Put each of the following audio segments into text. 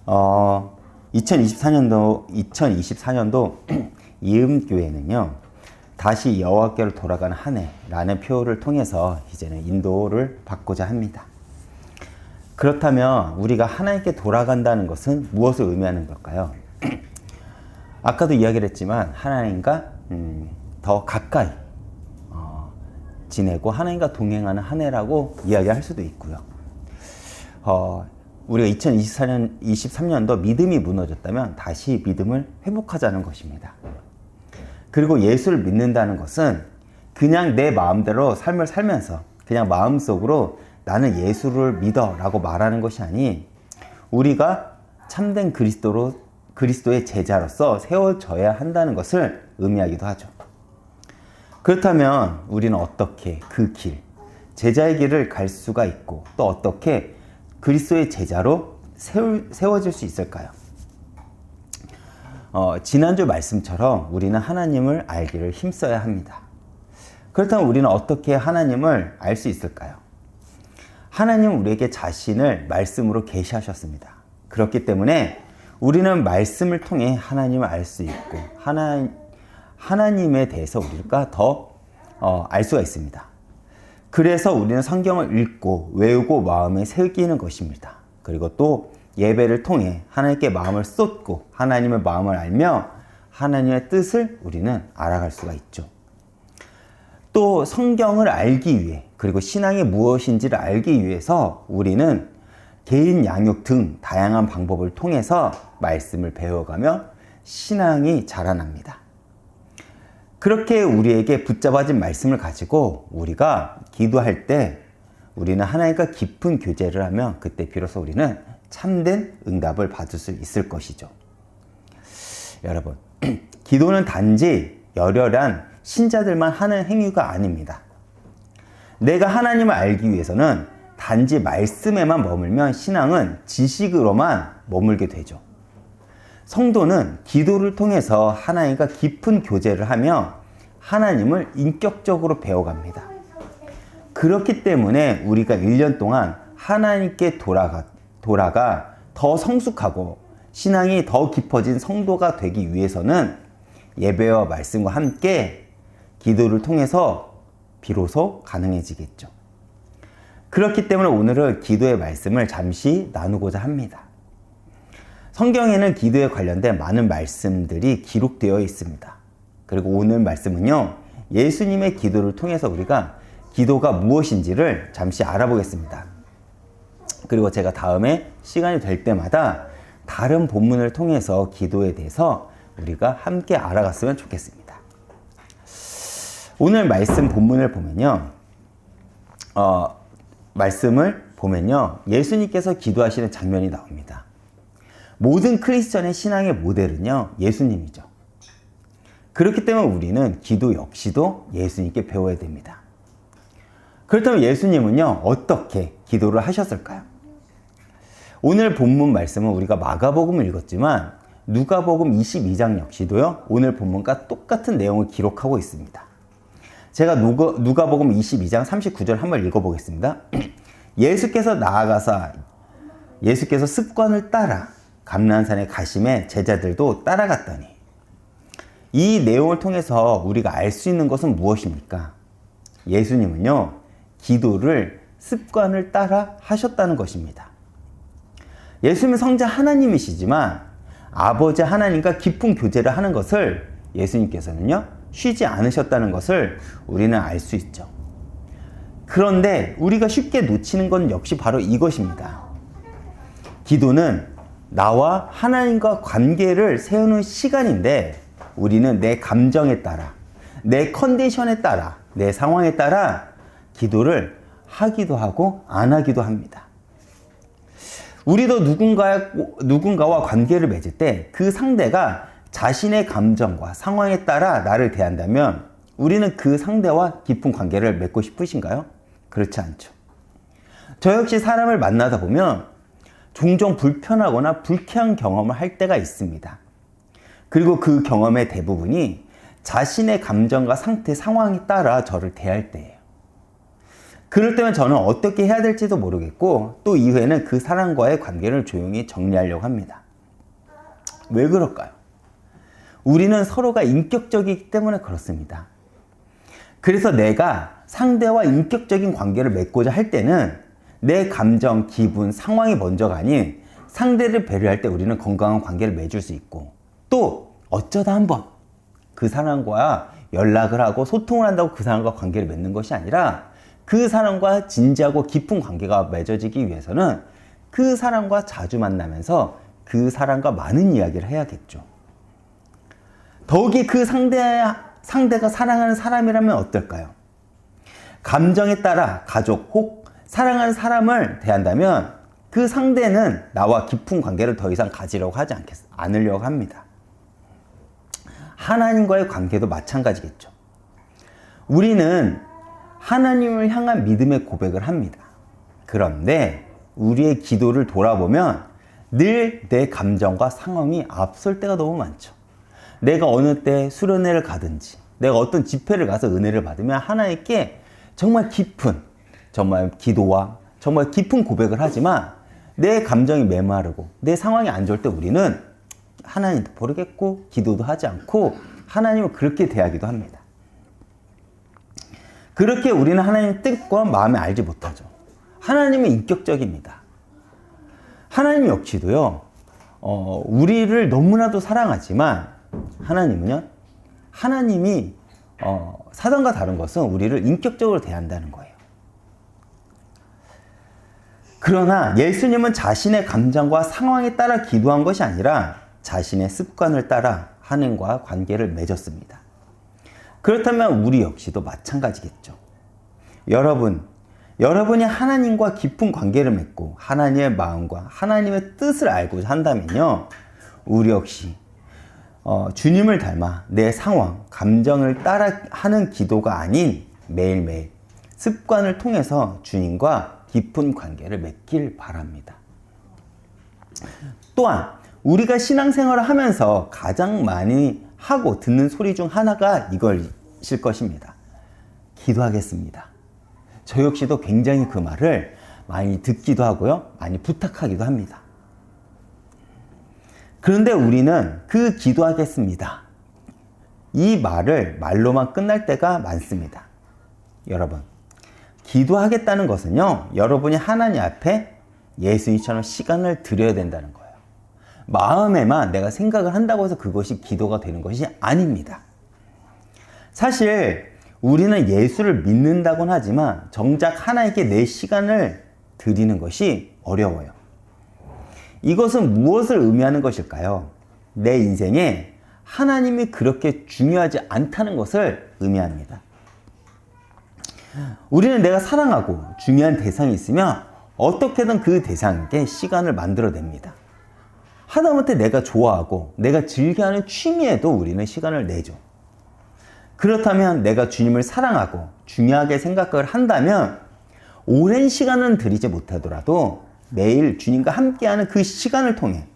2024년도 이음교회는요, 다시 여호와께로 돌아가는 한 해라는 표를 통해서 이제는 인도를 받고자 합니다. 그렇다면 우리가 하나님께 돌아간다는 것은 무엇을 의미하는 걸까요? 아까도 이야기를 했지만 하나님과 더 가까이 지내고 하나님과 동행하는 한 해라고 이야기할 수도 있고요. 우리가 2023년도 믿음이 무너졌다면 다시 믿음을 회복하자는 것입니다. 그리고 예수를 믿는다는 것은 그냥 내 마음대로 삶을 살면서 그냥 마음속으로 나는 예수를 믿어 라고 말하는 것이 아닌 우리가 참된 그리스도의 제자로서 세워져야 한다는 것을 의미하기도 하죠. 그렇다면 우리는 어떻게 그 길, 제자의 길을 갈 수가 있고 또 어떻게 그리스도의 제자로 세워질 수 있을까요? 지난주 말씀처럼 우리는 하나님을 알기를 힘써야 합니다. 그렇다면 우리는 어떻게 하나님을 알 수 있을까요? 하나님은 우리에게 자신을 말씀으로 계시하셨습니다. 그렇기 때문에 우리는 말씀을 통해 하나님을 알 수 있고 하나님에 대해서 우리가 더 알 수가 있습니다. 그래서 우리는 성경을 읽고 외우고 마음에 새기는 것입니다. 그리고 또 예배를 통해 하나님께 마음을 쏟고 하나님의 마음을 알며 하나님의 뜻을 우리는 알아갈 수가 있죠. 또 성경을 알기 위해 그리고 신앙이 무엇인지를 알기 위해서 우리는 개인 양육 등 다양한 방법을 통해서 말씀을 배워가며 신앙이 자라납니다. 그렇게 우리에게 붙잡아진 말씀을 가지고 우리가 기도할 때 우리는 하나님과 깊은 교제를 하면 그때 비로소 우리는 참된 응답을 받을 수 있을 것이죠. 여러분, 기도는 단지 열혈한 신자들만 하는 행위가 아닙니다. 내가 하나님을 알기 위해서는 단지 말씀에만 머물면 신앙은 지식으로만 머물게 되죠. 성도는 기도를 통해서 하나님과 깊은 교제를 하며 하나님을 인격적으로 배워갑니다. 그렇기 때문에 우리가 1년 동안 하나님께 돌아가 더 성숙하고 신앙이 더 깊어진 성도가 되기 위해서는 예배와 말씀과 함께 기도를 통해서 비로소 가능해지겠죠. 그렇기 때문에 오늘은 기도의 말씀을 잠시 나누고자 합니다. 성경에는 기도에 관련된 많은 말씀들이 기록되어 있습니다. 그리고 오늘 말씀은요, 예수님의 기도를 통해서 우리가 기도가 무엇인지를 잠시 알아보겠습니다. 그리고 제가 다음에 시간이 될 때마다 다른 본문을 통해서 기도에 대해서 우리가 함께 알아갔으면 좋겠습니다. 오늘 말씀 본문을 보면요, 예수님께서 기도하시는 장면이 나옵니다. 모든 크리스천의 신앙의 모델은요, 예수님이죠. 그렇기 때문에 우리는 기도 역시도 예수님께 배워야 됩니다. 그렇다면 예수님은요, 어떻게 기도를 하셨을까요? 오늘 본문 말씀은 우리가 마가복음을 읽었지만 누가복음 22장 역시도요, 오늘 본문과 똑같은 내용을 기록하고 있습니다. 제가 누가복음 22장 39절 한번 읽어보겠습니다. 예수께서 습관을 따라 감람산에 가심에 제자들도 따라갔더니, 이 내용을 통해서 우리가 알 수 있는 것은 무엇입니까? 예수님은요, 기도를 습관을 따라 하셨다는 것입니다. 예수님은 성자 하나님이시지만 아버지 하나님과 깊은 교제를 하는 것을 예수님께서는요, 쉬지 않으셨다는 것을 우리는 알 수 있죠. 그런데 우리가 쉽게 놓치는 건 역시 바로 이것입니다. 기도는 나와 하나님과 관계를 세우는 시간인데 우리는 내 감정에 따라, 내 컨디션에 따라, 내 상황에 따라 기도를 하기도 하고 안 하기도 합니다. 우리도 누군가와 관계를 맺을 때 그 상대가 자신의 감정과 상황에 따라 나를 대한다면 우리는 그 상대와 깊은 관계를 맺고 싶으신가요? 그렇지 않죠. 저 역시 사람을 만나다 보면 종종 불편하거나 불쾌한 경험을 할 때가 있습니다. 그리고 그 경험의 대부분이 자신의 감정과 상태, 상황에 따라 저를 대할 때예요. 그럴 때면 저는 어떻게 해야 될지도 모르겠고 또 이후에는 그 사람과의 관계를 조용히 정리하려고 합니다. 왜 그럴까요? 우리는 서로가 인격적이기 때문에 그렇습니다. 그래서 내가 상대와 인격적인 관계를 맺고자 할 때는 내 감정, 기분, 상황이 먼저가 아닌 상대를 배려할 때 우리는 건강한 관계를 맺을 수 있고 또 어쩌다 한번 그 사람과 연락을 하고 소통을 한다고 그 사람과 관계를 맺는 것이 아니라 그 사람과 진지하고 깊은 관계가 맺어지기 위해서는 그 사람과 자주 만나면서 그 사람과 많은 이야기를 해야겠죠. 더욱이 그 상대가 사랑하는 사람이라면 어떨까요? 감정에 따라 가족 혹 사랑하는 사람을 대한다면 그 상대는 나와 깊은 관계를 더 이상 가지려고 하지 않으려고 합니다. 하나님과의 관계도 마찬가지겠죠. 우리는 하나님을 향한 믿음의 고백을 합니다. 그런데 우리의 기도를 돌아보면 늘 내 감정과 상황이 앞설 때가 너무 많죠. 내가 어느 때 수련회를 가든지 내가 어떤 집회를 가서 은혜를 받으면 하나님께 정말 깊은 정말 기도와 정말 깊은 고백을 하지만 내 감정이 메마르고 내 상황이 안 좋을 때 우리는 하나님도 모르겠고 기도도 하지 않고 하나님을 그렇게 대하기도 합니다. 그렇게 우리는 하나님의 뜻과 마음을 알지 못하죠. 하나님은 인격적입니다. 하나님 역시도요, 우리를 너무나도 사랑하지만 하나님은요, 하나님이 사단과 다른 것은 우리를 인격적으로 대한다는 거예요. 그러나 예수님은 자신의 감정과 상황에 따라 기도한 것이 아니라 자신의 습관을 따라 하나님과 관계를 맺었습니다. 그렇다면 우리 역시도 마찬가지겠죠. 여러분이 하나님과 깊은 관계를 맺고 하나님의 마음과 하나님의 뜻을 알고자 한다면요, 우리 역시 주님을 닮아 내 상황, 감정을 따라 하는 기도가 아닌 매일매일 습관을 통해서 주님과 깊은 관계를 맺길 바랍니다. 또한 우리가 신앙생활을 하면서 가장 많이 하고 듣는 소리 중 하나가 이것일 것입니다. 기도하겠습니다. 저 역시도 굉장히 그 말을 많이 듣기도 하고요, 많이 부탁하기도 합니다. 그런데 우리는 그 기도하겠습니다, 이 말을 말로만 끝날 때가 많습니다. 여러분, 기도하겠다는 것은요, 여러분이 하나님 앞에 예수님처럼 시간을 드려야 된다는 거예요. 마음에만 내가 생각을 한다고 해서 그것이 기도가 되는 것이 아닙니다. 사실 우리는 예수를 믿는다고는 하지만 정작 하나님께 내 시간을 드리는 것이 어려워요. 이것은 무엇을 의미하는 것일까요? 내 인생에 하나님이 그렇게 중요하지 않다는 것을 의미합니다. 우리는 내가 사랑하고 중요한 대상이 있으면 어떻게든 그 대상에게 시간을 만들어냅니다. 하다못해 내가 좋아하고 내가 즐겨하는 취미에도 우리는 시간을 내죠. 그렇다면 내가 주님을 사랑하고 중요하게 생각을 한다면 오랜 시간은 들이지 못하더라도 매일 주님과 함께하는 그 시간을 통해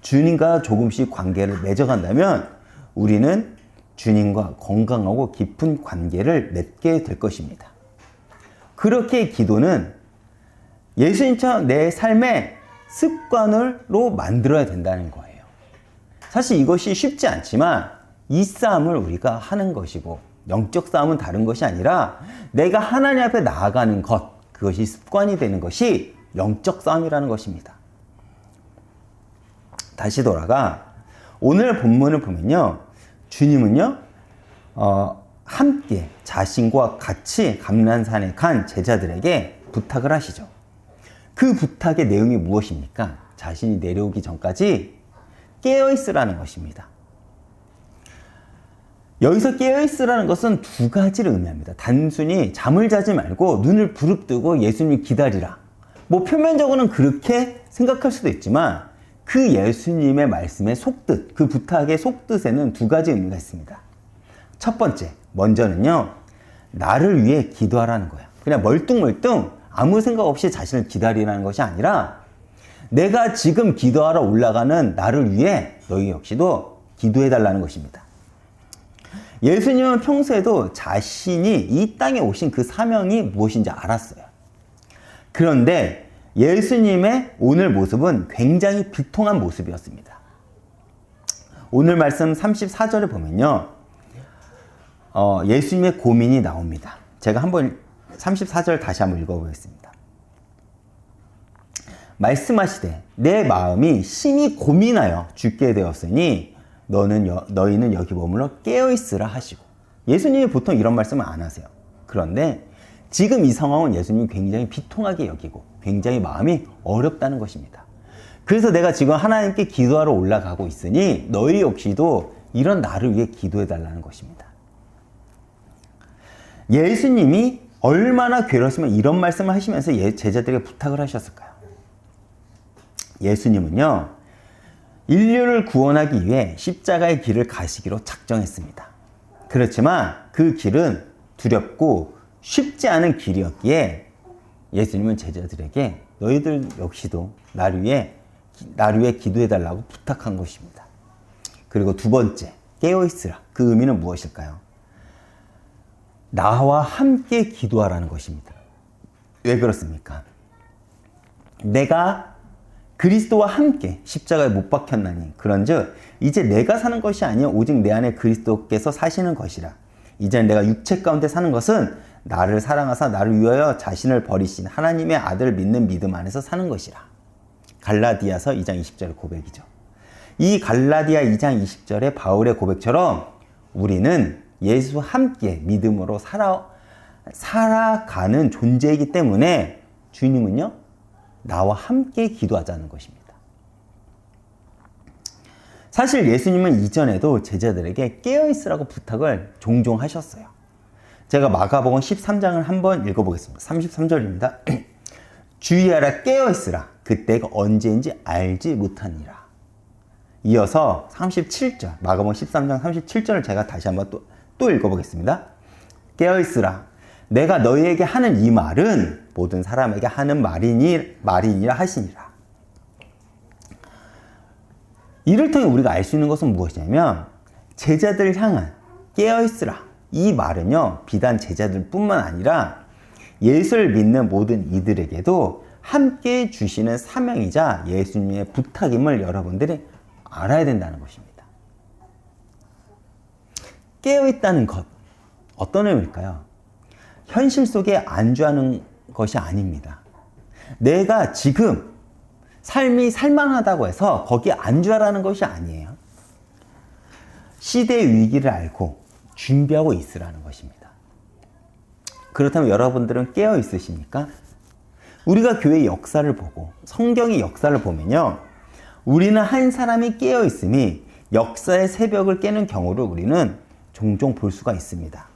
주님과 조금씩 관계를 맺어간다면 우리는 주님과 건강하고 깊은 관계를 맺게 될 것입니다. 그렇게 기도는 예수님처럼 내 삶의 습관으로 만들어야 된다는 거예요. 사실 이것이 쉽지 않지만 이 싸움을 우리가 하는 것이고, 영적 싸움은 다른 것이 아니라 내가 하나님 앞에 나아가는 것, 그것이 습관이 되는 것이 영적 싸움이라는 것입니다. 다시 돌아가 오늘 본문을 보면요, 주님은요 함께 자신과 같이 감난산에 간 제자들에게 부탁을 하시죠. 그 부탁의 내용이 무엇입니까? 자신이 내려오기 전까지 깨어있으라는 것입니다. 여기서 깨어있으라는 것은 두 가지를 의미합니다. 단순히 잠을 자지 말고 눈을 부릅뜨고 예수님을 기다리라, 뭐 표면적으로는 그렇게 생각할 수도 있지만 그 예수님의 말씀의 속뜻, 그 부탁의 속뜻에는 두 가지 의미가 있습니다. 첫 번째, 먼저는요, 나를 위해 기도하라는 거예요. 그냥 멀뚱멀뚱 아무 생각 없이 자신을 기다리라는 것이 아니라 내가 지금 기도하러 올라가는 나를 위해 너희 역시도 기도해달라는 것입니다. 예수님은 평소에도 자신이 이 땅에 오신 그 사명이 무엇인지 알았어요. 그런데 예수님의 오늘 모습은 굉장히 비통한 모습이었습니다. 오늘 말씀 34절에 보면요. 예수님의 고민이 나옵니다. 제가 한번 34절 다시 한번 읽어보겠습니다. 말씀하시되 내 마음이 심히 고민하여 죽게 되었으니 너희는 여기 머물러 깨어있으라 하시고. 예수님이 보통 이런 말씀을 안 하세요. 그런데 지금 이 상황은 예수님이 굉장히 비통하게 여기고 굉장히 마음이 어렵다는 것입니다. 그래서 내가 지금 하나님께 기도하러 올라가고 있으니 너희 역시도 이런 나를 위해 기도해 달라는 것입니다. 예수님이 얼마나 괴로우시면 이런 말씀을 하시면서 제자들에게 부탁을 하셨을까요? 예수님은요, 인류를 구원하기 위해 십자가의 길을 가시기로 작정했습니다. 그렇지만 그 길은 두렵고 쉽지 않은 길이었기에 예수님은 제자들에게 너희들 역시도 나를 위해 기도해달라고 부탁한 것입니다. 그리고 두 번째, 깨어있으라. 그 의미는 무엇일까요? 나와 함께 기도하라는 것입니다. 왜 그렇습니까? 내가 그리스도와 함께 십자가에 못 박혔나니 그런즉 이제 내가 사는 것이 아니요 오직 내 안에 그리스도께서 사시는 것이라. 이제 내가 육체 가운데 사는 것은 나를 사랑하사 나를 위하여 자신을 버리신 하나님의 아들을 믿는 믿음 안에서 사는 것이라. 갈라디아서 2장 20절의 고백이죠. 이 갈라디아 2장 20절의 바울의 고백처럼 우리는 예수 함께 믿음으로 살아가는 존재이기 때문에 주님은요, 나와 함께 기도하자는 것입니다. 사실 예수님은 이전에도 제자들에게 깨어있으라고 부탁을 종종 하셨어요. 제가 마가복음 13장을 한번 읽어보겠습니다. 33절입니다. 주의하라, 깨어있으라. 그때가 언제인지 알지 못하니라. 이어서 37절, 마가복음 13장 37절을 제가 다시 한번 또 읽어보겠습니다. 깨어있으라. 내가 너희에게 하는 이 말은 모든 사람에게 하는 말이니라 하시니라. 이를 통해 우리가 알 수 있는 것은 무엇이냐면 제자들을 향한 깨어있으라. 이 말은요, 비단 제자들뿐만 아니라 예수를 믿는 모든 이들에게도 함께 주시는 사명이자 예수님의 부탁임을 여러분들이 알아야 된다는 것입니다. 깨어있다는 것, 어떤 의미일까요? 현실 속에 안주하는 것이 아닙니다. 내가 지금 삶이 살만하다고 해서 거기에 안주하라는 것이 아니에요. 시대의 위기를 알고 준비하고 있으라는 것입니다. 그렇다면 여러분들은 깨어 있으십니까? 우리가 교회의 역사를 보고 성경의 역사를 보면요, 우리는 한 사람이 깨어 있음이 역사의 새벽을 깨는 경우를 우리는 종종 볼 수가 있습니다.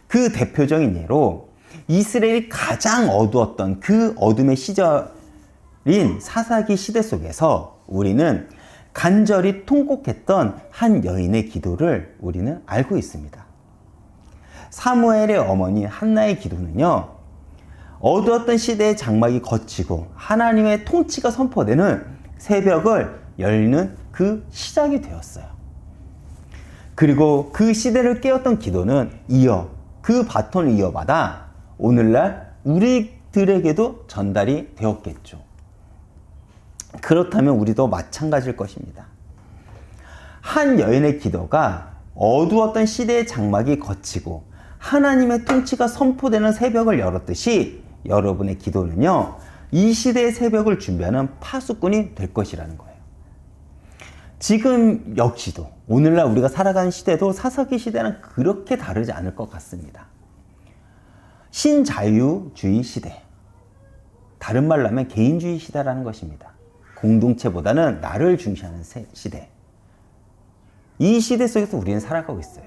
그 대표적인 예로 이스라엘이 가장 어두웠던 그 어둠의 시절인 사사기 시대 속에서 우리는 간절히 통곡했던 한 여인의 기도를 우리는 알고 있습니다. 사무엘의 어머니 한나의 기도는요, 어두웠던 시대의 장막이 걷히고 하나님의 통치가 선포되는 새벽을 열는 그 시작이 되었어요. 그리고 그 시대를 깨웠던 기도는 그 바톤을 이어받아 오늘날 우리들에게도 전달이 되었겠죠. 그렇다면 우리도 마찬가지일 것입니다. 한 여인의 기도가 어두웠던 시대의 장막이 걷히고 하나님의 통치가 선포되는 새벽을 열었듯이 여러분의 기도는요, 이 시대의 새벽을 준비하는 파수꾼이 될 것이라는 거예요. 지금 역시도 오늘날 우리가 살아가는 시대도 사사기 시대는 그렇게 다르지 않을 것 같습니다. 신자유주의 시대, 다른 말로 하면 개인주의 시대라는 것입니다. 공동체보다는 나를 중시하는 시대. 이 시대 속에서 우리는 살아가고 있어요.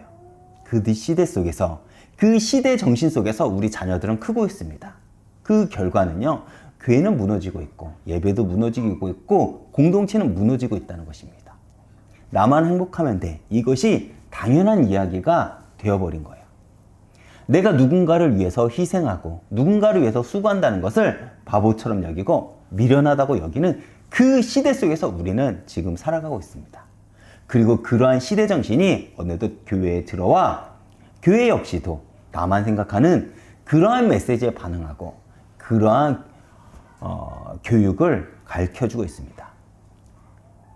그 시대 속에서, 그 시대 정신 속에서 우리 자녀들은 크고 있습니다. 그 결과는요, 교회는 무너지고 있고 예배도 무너지고 있고 공동체는 무너지고 있다는 것입니다. 나만 행복하면 돼. 이것이 당연한 이야기가 되어버린 거예요. 내가 누군가를 위해서 희생하고 누군가를 위해서 수고한다는 것을 바보처럼 여기고 미련하다고 여기는 그 시대 속에서 우리는 지금 살아가고 있습니다. 그리고 그러한 시대 정신이 어느덧 교회에 들어와 교회 역시도 나만 생각하는 그러한 메시지에 반응하고 그러한 교육을 가르쳐주고 있습니다.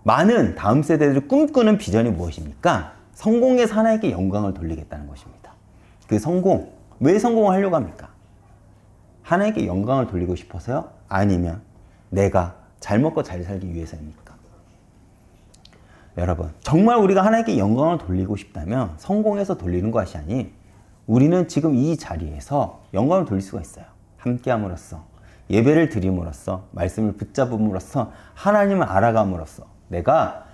많은 다음 세대들이 꿈꾸는 비전이 무엇입니까? 성공해서 하나님께 영광을 돌리겠다는 것입니다. 그 성공, 왜 성공을 하려고 합니까? 하나님께 영광을 돌리고 싶어서요? 아니면 내가 잘 먹고 잘 살기 위해서입니까? 여러분, 정말 우리가 하나님께 영광을 돌리고 싶다면 성공해서 돌리는 것이 아닌 우리는 지금 이 자리에서 영광을 돌릴 수가 있어요. 함께함으로써, 예배를 드림으로써, 말씀을 붙잡음으로써, 하나님을 알아감으로써, 내가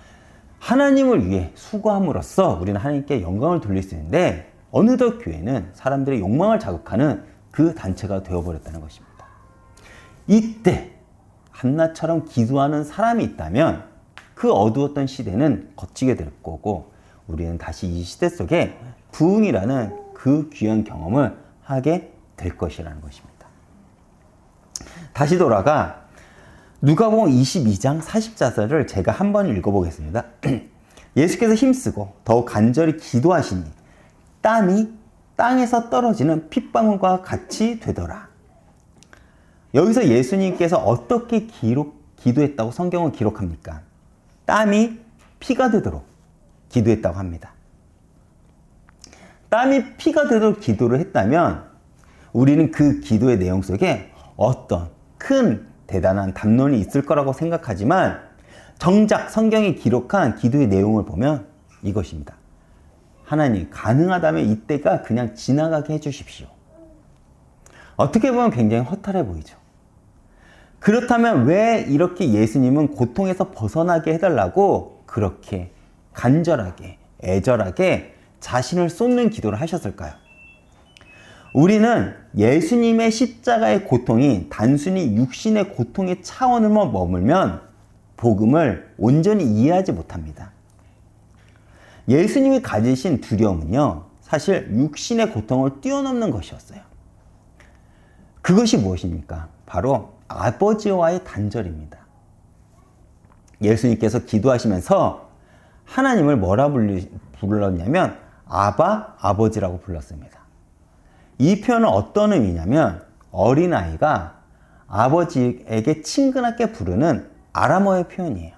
하나님을 위해 수고함으로써 우리는 하나님께 영광을 돌릴 수 있는데, 어느덧 교회는 사람들의 욕망을 자극하는 그 단체가 되어버렸다는 것입니다. 이때 한나처럼 기도하는 사람이 있다면 그 어두웠던 시대는 거치게 될 거고, 우리는 다시 이 시대 속에 부흥이라는 그 귀한 경험을 하게 될 것이라는 것입니다. 다시 돌아가 누가복음 22장 40절을 제가 한번 읽어보겠습니다. 예수께서 힘쓰고 더욱 간절히 기도하시니 땀이 땅에서 떨어지는 핏방울과 같이 되더라. 여기서 예수님께서 어떻게 기도했다고 성경은 기록합니까? 땀이 피가 되도록 기도했다고 합니다. 땀이 피가 되도록 기도를 했다면 우리는 그 기도의 내용 속에 어떤 큰 대단한 담론이 있을 거라고 생각하지만, 정작 성경이 기록한 기도의 내용을 보면 이것입니다. 하나님, 가능하다면 이때가 그냥 지나가게 해주십시오. 어떻게 보면 굉장히 허탈해 보이죠. 그렇다면 왜 이렇게 예수님은 고통에서 벗어나게 해달라고 그렇게 간절하게, 애절하게 자신을 쏟는 기도를 하셨을까요? 우리는 예수님의 십자가의 고통이 단순히 육신의 고통의 차원으로만 머물면 복음을 온전히 이해하지 못합니다. 예수님이 가지신 두려움은요, 사실 육신의 고통을 뛰어넘는 것이었어요. 그것이 무엇입니까? 바로 아버지와의 단절입니다. 예수님께서 기도하시면서 하나님을 뭐라 불렀냐면 아바, 아버지라고 불렀습니다. 이 표현은 어떤 의미냐면 어린아이가 아버지에게 친근하게 부르는 아람어의 표현이에요.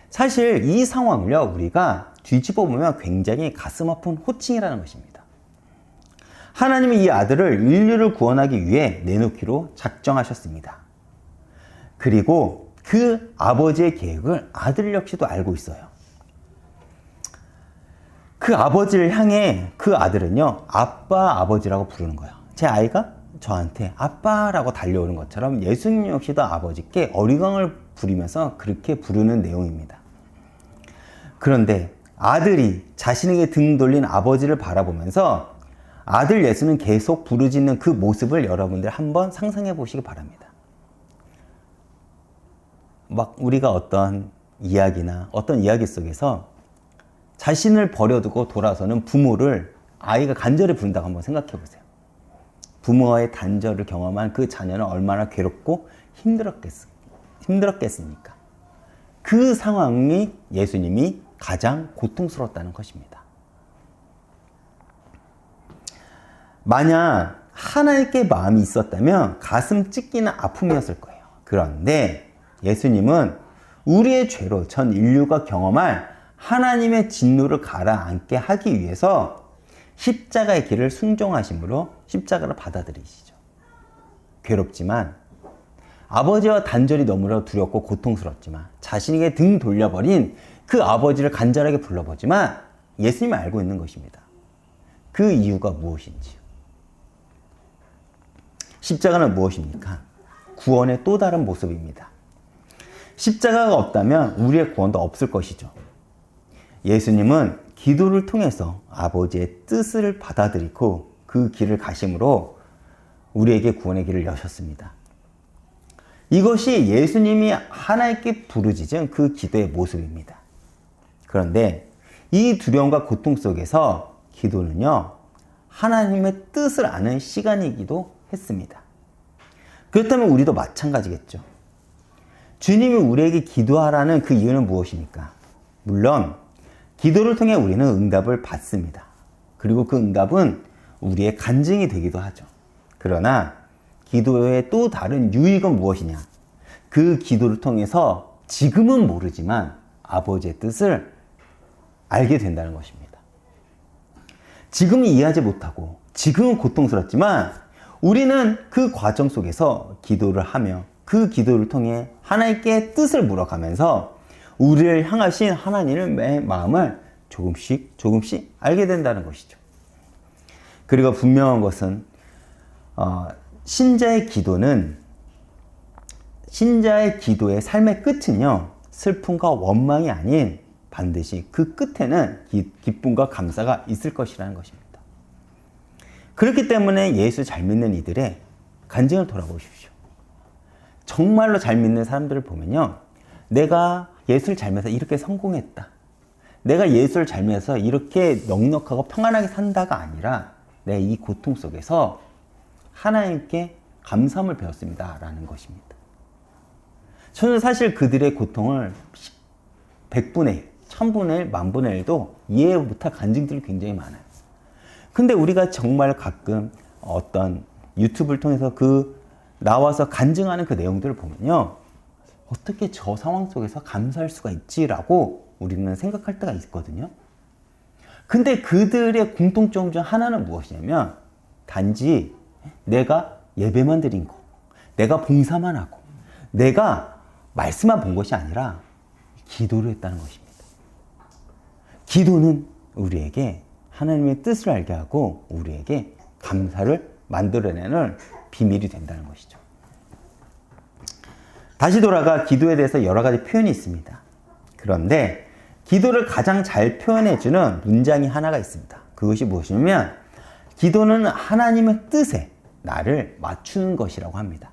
사실 이 상황을요, 우리가 뒤집어 보면 굉장히 가슴 아픈 호칭이라는 것입니다. 하나님은 이 아들을 인류를 구원하기 위해 내놓기로 작정하셨습니다. 그리고 그 아버지의 계획을 아들 역시도 알고 있어요. 그 아버지를 향해 그 아들은요, 아빠, 아버지라고 부르는 거예요. 제 아이가 저한테 아빠라고 달려오는 것처럼 예수님 역시도 아버지께 어리광을 부리면서 그렇게 부르는 내용입니다. 그런데 아들이 자신에게 등 돌린 아버지를 바라보면서 아들 예수는 계속 부르짖는 그 모습을 여러분들 한번 상상해 보시기 바랍니다. 막 우리가 어떤 이야기나 어떤 이야기 속에서 자신을 버려두고 돌아서는 부모를 아이가 간절히 부른다고 한번 생각해 보세요. 부모와의 단절을 경험한 그 자녀는 얼마나 괴롭고 힘들었겠습니까? 그 상황이 예수님이 가장 고통스러웠다는 것입니다. 만약 하나님께 마음이 있었다면 가슴 찢기는 아픔이었을 거예요. 그런데 예수님은 우리의 죄로 전 인류가 경험할 하나님의 진노를 가라앉게 하기 위해서 십자가의 길을 순종하심으로 십자가를 받아들이시죠. 괴롭지만, 아버지와 단절이 너무나 두렵고 고통스럽지만, 자신에게 등 돌려버린 그 아버지를 간절하게 불러보지만 예수님이 알고 있는 것입니다. 그 이유가 무엇인지요. 십자가는 무엇입니까? 구원의 또 다른 모습입니다. 십자가가 없다면 우리의 구원도 없을 것이죠. 예수님은 기도를 통해서 아버지의 뜻을 받아들이고 그 길을 가심으로 우리에게 구원의 길을 여셨습니다. 이것이 예수님이 하나님께 부르짖은 그 기도의 모습입니다. 그런데 이 두려움과 고통 속에서 기도는요, 하나님의 뜻을 아는 시간이기도 했습니다. 그렇다면 우리도 마찬가지겠죠. 주님이 우리에게 기도하라는 그 이유는 무엇입니까? 물론 기도를 통해 우리는 응답을 받습니다. 그리고 그 응답은 우리의 간증이 되기도 하죠. 그러나 기도의 또 다른 유익은 무엇이냐? 그 기도를 통해서 지금은 모르지만 아버지의 뜻을 알게 된다는 것입니다. 지금은 이해하지 못하고 지금은 고통스럽지만 우리는 그 과정 속에서 기도를 하며 그 기도를 통해 하나님께 뜻을 물어가면서 우리를 향하신 하나님의 마음을 조금씩 알게 된다는 것이죠. 그리고 분명한 것은 신자의 기도의 삶의 끝은요, 슬픔과 원망이 아닌 반드시 그 끝에는 기쁨과 감사가 있을 것이라는 것입니다. 그렇기 때문에 예수 잘 믿는 이들의 간증을 돌아보십시오. 정말로 잘 믿는 사람들을 보면요, 내가 예수를 잘 믿어서 이렇게 성공했다, 내가 예수를 잘 믿어서 이렇게 넉넉하고 평안하게 산다가 아니라 내가 이 고통 속에서 하나님께 감사함을 배웠습니다 라는 것입니다. 저는 사실 그들의 고통을 100분의 1, 1000분의 1, 만분의 1도 이해 못할 간증들이 굉장히 많아요. 근데 우리가 정말 가끔 어떤 유튜브를 통해서 나와서 간증하는 그 내용들을 보면요, 어떻게 저 상황 속에서 감사할 수가 있지라고 우리는 생각할 때가 있거든요. 근데 그들의 공통점 중 하나는 무엇이냐면 단지 내가 예배만 드린 거, 내가 봉사만 하고, 내가 말씀만 본 것이 아니라 기도를 했다는 것입니다. 기도는 우리에게 하나님의 뜻을 알게 하고 우리에게 감사를 만들어내는 비밀이 된다는 것이죠. 다시 돌아가 기도에 대해서 여러 가지 표현이 있습니다. 그런데 기도를 가장 잘 표현해주는 문장이 하나가 있습니다. 그것이 무엇이냐면 기도는 하나님의 뜻에 나를 맞추는 것이라고 합니다.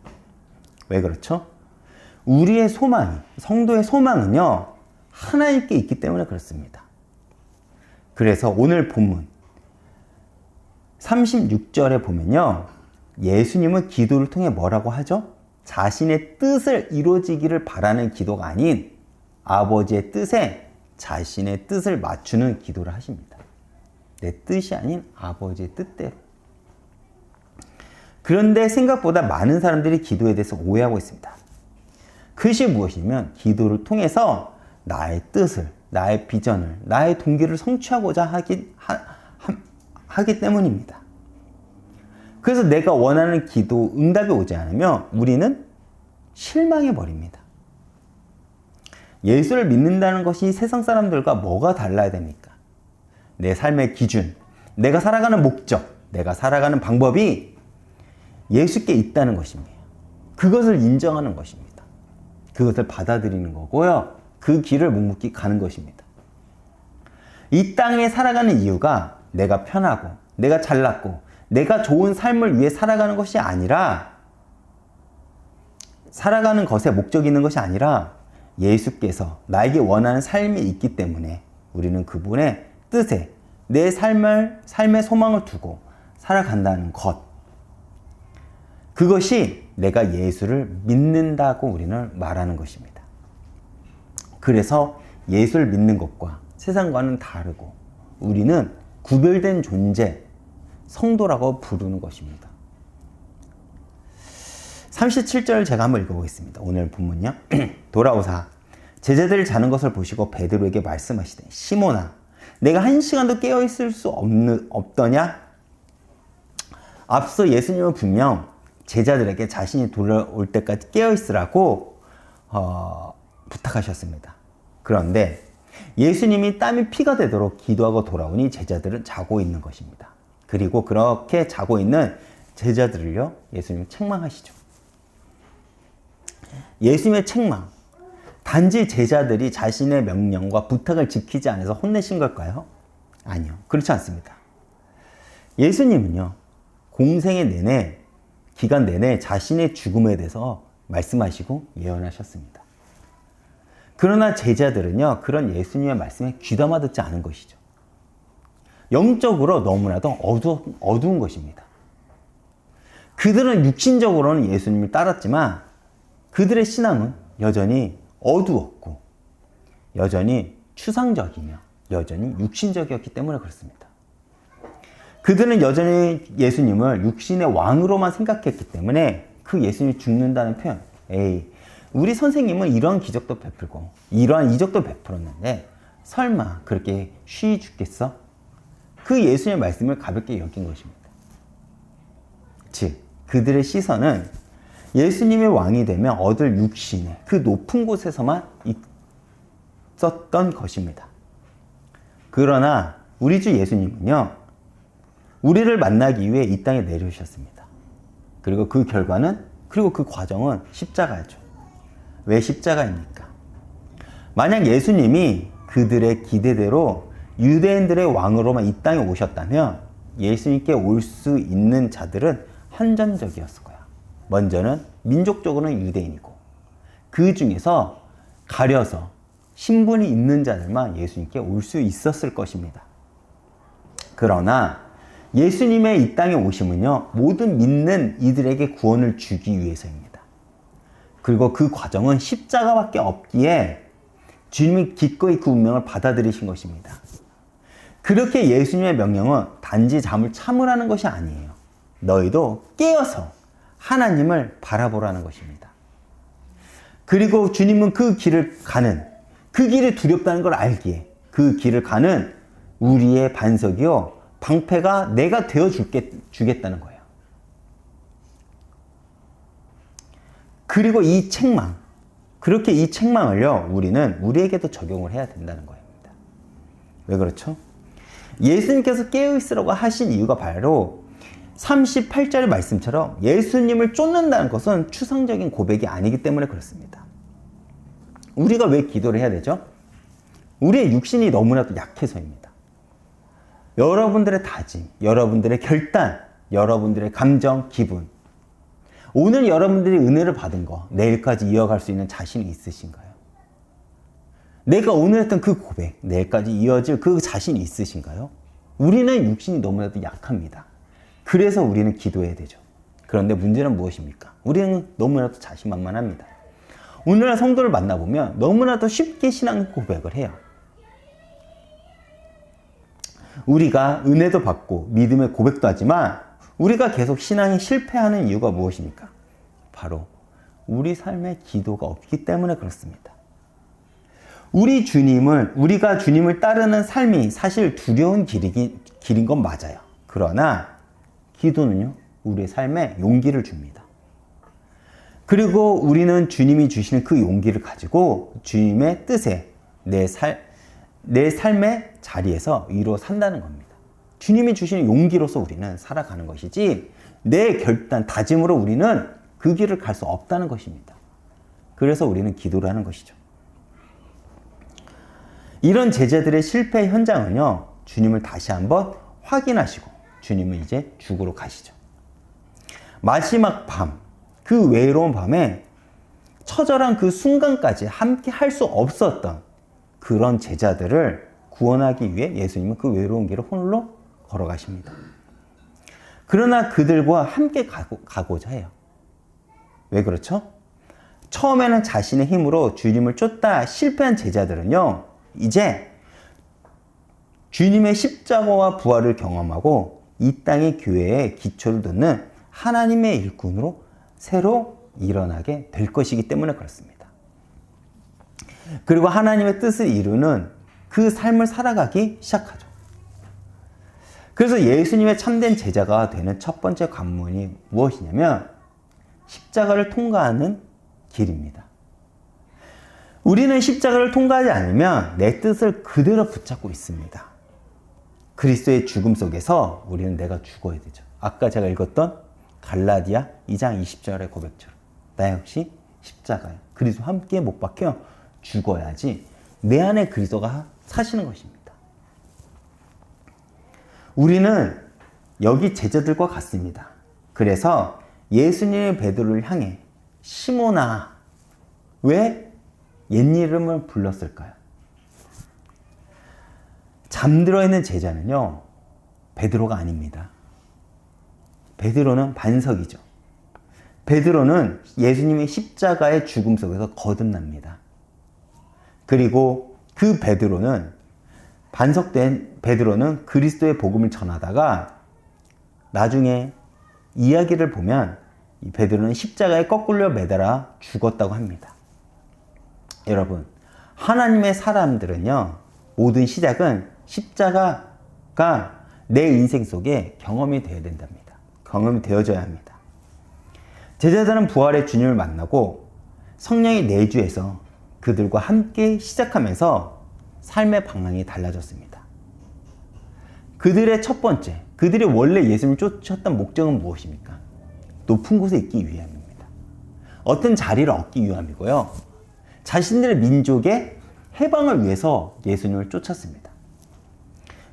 왜 그렇죠? 우리의 소망이, 성도의 소망은요, 하나님께 있기 때문에 그렇습니다. 그래서 오늘 본문 36절에 보면요, 예수님은 기도를 통해 뭐라고 하죠? 자신의 뜻을 이루어지기를 바라는 기도가 아닌 아버지의 뜻에 자신의 뜻을 맞추는 기도를 하십니다. 내 뜻이 아닌 아버지의 뜻대로. 그런데 생각보다 많은 사람들이 기도에 대해서 오해하고 있습니다. 그것이 무엇이냐면 기도를 통해서 나의 뜻을, 나의 비전을, 나의 동기를 성취하고자 하기 때문입니다. 그래서 내가 원하는 기도 응답이 오지 않으면 우리는 실망해 버립니다. 예수를 믿는다는 것이 세상 사람들과 뭐가 달라야 됩니까? 내 삶의 기준, 내가 살아가는 목적, 내가 살아가는 방법이 예수께 있다는 것입니다. 그것을 인정하는 것입니다. 그것을 받아들이는 거고요. 그 길을 묵묵히 가는 것입니다. 이 땅에 살아가는 이유가 내가 편하고, 내가 잘났고, 내가 좋은 삶을 위해 살아가는 것이 아니라, 살아가는 것에 목적이 있는 것이 아니라 예수께서 나에게 원하는 삶이 있기 때문에 우리는 그분의 뜻에 내 삶의 소망을 두고 살아간다는 것. 그것이 내가 예수를 믿는다고 우리는 말하는 것입니다. 그래서 예수를 믿는 것과 세상과는 다르고 우리는 구별된 존재, 성도라고 부르는 것입니다. 37절 제가 한번 읽어보겠습니다. 오늘 본문요. 돌아오사 제자들이 자는 것을 보시고 베드로에게 말씀하시되 시몬아 내가 한 시간도 깨어있을 수 없더냐? 앞서 예수님은 분명 제자들에게 자신이 돌아올 때까지 깨어있으라고 부탁하셨습니다. 그런데 예수님이 땀이 피가 되도록 기도하고 돌아오니 제자들은 자고 있는 것입니다. 그리고 그렇게 자고 있는 제자들을요, 예수님은 책망하시죠. 예수님의 책망, 단지 제자들이 자신의 명령과 부탁을 지키지 않아서 혼내신 걸까요? 아니요, 그렇지 않습니다. 예수님은요, 공생의 기간 내내 자신의 죽음에 대해서 말씀하시고 예언하셨습니다. 그러나 제자들은요, 그런 예수님의 말씀에 귀담아 듣지 않은 것이죠. 영적으로 너무나도 어두운 것입니다. 그들은 육신적으로는 예수님을 따랐지만 그들의 신앙은 여전히 어두웠고 여전히 추상적이며 여전히 육신적이었기 때문에 그렇습니다. 그들은 여전히 예수님을 육신의 왕으로만 생각했기 때문에 그 예수님이 죽는다는 표현. 에이, 우리 선생님은 이러한 기적도 베풀고 이러한 이적도 베풀었는데 설마 그렇게 쉬이 죽겠어? 그 예수님의 말씀을 가볍게 여긴 것입니다. 즉, 그들의 시선은 예수님의 왕이 되면 얻을 육신의 그 높은 곳에서만 있었던 것입니다. 그러나 우리 주 예수님은요, 우리를 만나기 위해 이 땅에 내려오셨습니다. 그리고 그 결과는, 그리고 그 과정은 십자가죠. 왜 십자가입니까? 만약 예수님이 그들의 기대대로 유대인들의 왕으로만 이 땅에 오셨다면 예수님께 올 수 있는 자들은 한정적이었을 거야. 먼저는 민족적으로는 유대인이고 그 중에서 가려서 신분이 있는 자들만 예수님께 올 수 있었을 것입니다. 그러나 예수님의 이 땅에 오심은요, 모든 믿는 이들에게 구원을 주기 위해서입니다. 그리고 그 과정은 십자가밖에 없기에 주님이 기꺼이 그 운명을 받아들이신 것입니다. 그렇게 예수님의 명령은 단지 잠을 참으라는 것이 아니에요. 너희도 깨어서 하나님을 바라보라는 것입니다. 그리고 주님은 그 길을 가는, 그 길이 두렵다는 걸 알기에 그 길을 가는 우리의 반석이요, 방패가 내가 되어주겠다는 거예요. 그리고 이 책망, 그렇게 이 책망을요, 우리는 우리에게도 적용을 해야 된다는 겁니다. 왜 그렇죠? 예수님께서 깨어있으라고 하신 이유가 바로 38절의 말씀처럼 예수님을 쫓는다는 것은 추상적인 고백이 아니기 때문에 그렇습니다. 우리가 왜 기도를 해야 되죠? 우리의 육신이 너무나도 약해서입니다. 여러분들의 다짐, 여러분들의 결단, 여러분들의 감정, 기분, 오늘 여러분들이 은혜를 받은 거 내일까지 이어갈 수 있는 자신이 있으신가요? 내가 오늘 했던 그 고백, 내일까지 이어질 그 자신이 있으신가요? 우리는 육신이 너무나도 약합니다. 그래서 우리는 기도해야 되죠. 그런데 문제는 무엇입니까? 우리는 너무나도 자신만만합니다. 오늘날 성도를 만나보면 너무나도 쉽게 신앙 고백을 해요. 우리가 은혜도 받고 믿음의 고백도 하지만 우리가 계속 신앙에 실패하는 이유가 무엇입니까? 바로 우리 삶에 기도가 없기 때문에 그렇습니다. 우리가 주님을 따르는 삶이 사실 두려운 길인 건 맞아요. 그러나 기도는요, 우리의 삶에 용기를 줍니다. 그리고 우리는 주님이 주시는 그 용기를 가지고 주님의 뜻에 내 삶의 자리에서 위로 산다는 겁니다. 주님이 주시는 용기로서 우리는 살아가는 것이지 내 결단, 다짐으로 우리는 그 길을 갈 수 없다는 것입니다. 그래서 우리는 기도를 하는 것이죠. 이런 제자들의 실패 현장은요, 주님을 다시 한번 확인하시고 주님은 이제 죽으러 가시죠. 마지막 밤, 그 외로운 밤에 처절한 그 순간까지 함께 할 수 없었던 그런 제자들을 구원하기 위해 예수님은 그 외로운 길을 홀로 걸어가십니다. 그러나 그들과 함께 가고자 해요. 왜 그렇죠? 처음에는 자신의 힘으로 주님을 쫓다 실패한 제자들은요, 이제 주님의 십자가와 부활을 경험하고 이 땅의 교회에 기초를 뒀는 하나님의 일꾼으로 새로 일어나게 될 것이기 때문에 그렇습니다. 그리고 하나님의 뜻을 이루는 그 삶을 살아가기 시작하죠. 그래서 예수님의 참된 제자가 되는 첫 번째 관문이 무엇이냐면 십자가를 통과하는 길입니다. 우리는 십자가를 통과하지 않으면 내 뜻을 그대로 붙잡고 있습니다. 그리스도의 죽음 속에서 우리는 내가 죽어야 되죠. 아까 제가 읽었던 갈라디아 2장 20절의 고백처럼 나 역시 십자가에 그리스도와 함께 못 박혀 죽어야지 내 안에 그리스도가 사시는 것입니다. 우리는 여기 제자들과 같습니다. 그래서 예수님의 베드로를 향해 시몬아, 왜 옛 이름을 불렀을까요? 잠들어 있는 제자는요, 베드로가 아닙니다. 베드로는 반석이죠. 베드로는 예수님의 십자가의 죽음 속에서 거듭납니다. 그리고 그 베드로는, 반석된 베드로는 그리스도의 복음을 전하다가 나중에 이야기를 보면 이 베드로는 십자가에 거꾸로 매달아 죽었다고 합니다. 여러분, 하나님의 사람들은요, 모든 시작은 십자가가 내 인생 속에 경험이 되어야 된답니다. 경험이 되어져야 합니다. 제자들은 부활의 주님을 만나고 성령이 내주에서 그들과 함께 시작하면서 삶의 방향이 달라졌습니다. 그들의 첫 번째, 그들이 원래 예수님을 쫓았던 목적은 무엇입니까? 높은 곳에 있기 위함입니다. 어떤 자리를 얻기 위함이고요. 자신들의 민족의 해방을 위해서 예수님을 쫓았습니다.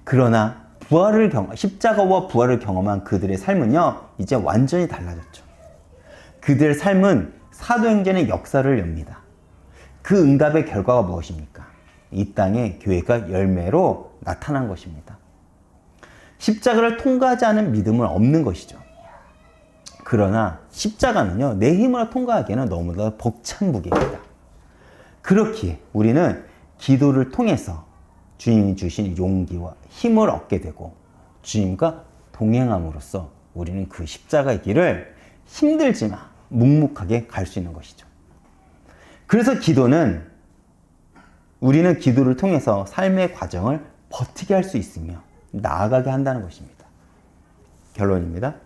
그러나 십자가와 부활을 경험한 그들의 삶은요, 이제 완전히 달라졌죠. 그들의 삶은 사도행전의 역사를 엽니다. 그 응답의 결과가 무엇입니까? 이 땅에 교회가 열매로 나타난 것입니다. 십자가를 통과하지 않은 믿음은 없는 것이죠. 그러나 십자가는요, 내 힘으로 통과하기에는 너무나 벅찬 무게입니다. 그렇기에 우리는 기도를 통해서 주님이 주신 용기와 힘을 얻게 되고 주님과 동행함으로써 우리는 그 십자가의 길을 힘들지만 묵묵하게 갈 수 있는 것이죠. 그래서 우리는 기도를 통해서 삶의 과정을 버티게 할 수 있으며 나아가게 한다는 것입니다. 결론입니다.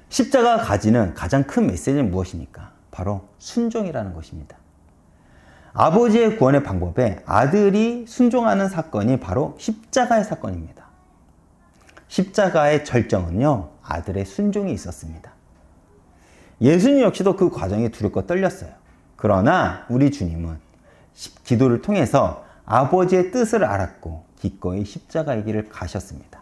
십자가가 가지는 가장 큰 메시지는 무엇입니까? 바로 순종이라는 것입니다. 아버지의 구원의 방법에 아들이 순종하는 사건이 바로 십자가의 사건입니다. 십자가의 절정은요, 아들의 순종이 있었습니다. 예수님 역시도 그 과정이 두렵고 떨렸어요. 그러나 우리 주님은 기도를 통해서 아버지의 뜻을 알았고 기꺼이 십자가의 길을 가셨습니다.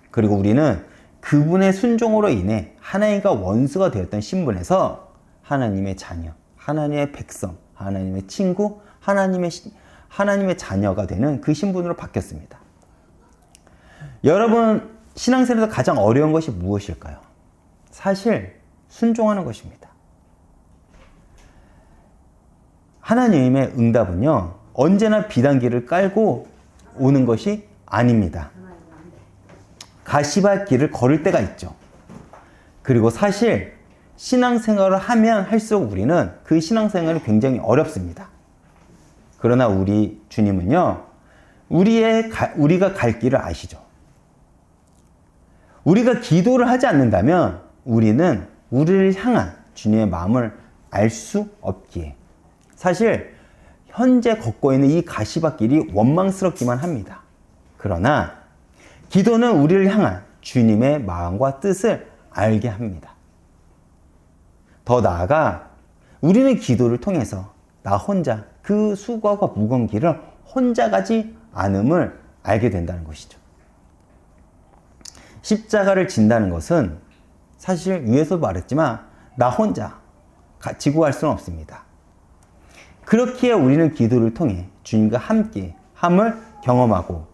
그리고 우리는 그분의 순종으로 인해 하나님과 원수가 되었던 신분에서 하나님의 자녀, 하나님의 백성, 하나님의 친구, 하나님의 자녀가 되는 그 신분으로 바뀌었습니다. 여러분, 신앙생활에서 가장 어려운 것이 무엇일까요? 사실 순종하는 것입니다. 하나님의 응답은요, 언제나 비단길을 깔고 오는 것이 아닙니다. 가시밭길을 걸을 때가 있죠. 그리고 사실 신앙생활을 하면 할수록 우리는 그 신앙생활이 굉장히 어렵습니다. 그러나 우리 주님은요, 우리가 갈 길을 아시죠. 우리가 기도를 하지 않는다면 우리는 우리를 향한 주님의 마음을 알 수 없기에 사실 현재 걷고 있는 이 가시밭길이 원망스럽기만 합니다. 그러나 기도는 우리를 향한 주님의 마음과 뜻을 알게 합니다. 더 나아가 우리는 기도를 통해서 나 혼자 그 수고와 무거운 길을 혼자 가지 않음을 알게 된다는 것이죠. 십자가를 진다는 것은 사실 위에서 말했지만 나 혼자 지고 갈 수는 없습니다. 그렇기에 우리는 기도를 통해 주님과 함께 함을 경험하고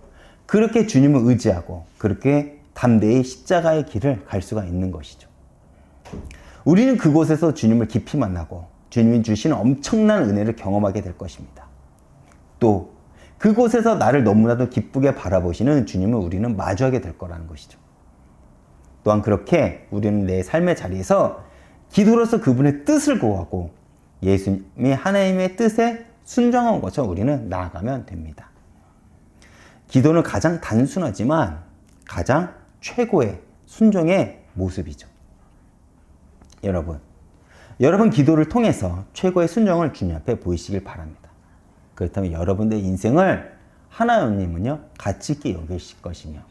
그렇게 주님을 의지하고 그렇게 담대히 십자가의 길을 갈 수가 있는 것이죠. 우리는 그곳에서 주님을 깊이 만나고 주님이 주시는 엄청난 은혜를 경험하게 될 것입니다. 또 그곳에서 나를 너무나도 기쁘게 바라보시는 주님을 우리는 마주하게 될 거라는 것이죠. 또한 그렇게 우리는 내 삶의 자리에서 기도로서 그분의 뜻을 구하고 예수님이 하나님의 뜻에 순종한 것처럼 우리는 나아가면 됩니다. 기도는 가장 단순하지만 가장 최고의 순종의 모습이죠. 여러분 기도를 통해서 최고의 순종을 주님 앞에 보이시길 바랍니다. 그렇다면 여러분의 인생을 하나님은요 가치 있게 여기실 것이며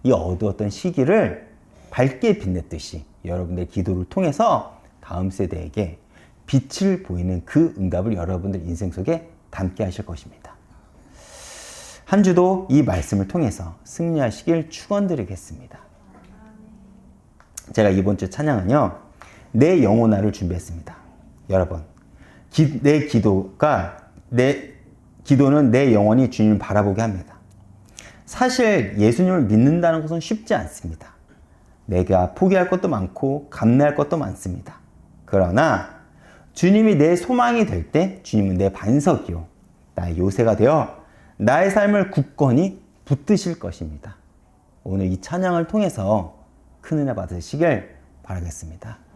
이 어두웠던 시기를 밝게 빛냈듯이 여러분의 기도를 통해서 다음 세대에게 빛을 보이는 그 응답을 여러분들 인생 속에 담게 하실 것입니다. 한 주도 이 말씀을 통해서 승리하시길 축원드리겠습니다. 제가 이번 주 찬양은요, 내 영혼아를 준비했습니다. 여러분, 기도는 내 영혼이 주님을 바라보게 합니다. 사실 예수님을 믿는다는 것은 쉽지 않습니다. 내가 포기할 것도 많고 감내할 것도 많습니다. 그러나 주님이 내 소망이 될 때 주님은 내 반석이요 나의 요새가 되어 나의 삶을 굳건히 붙드실 것입니다. 오늘 이 찬양을 통해서 큰 은혜 받으시길 바라겠습니다.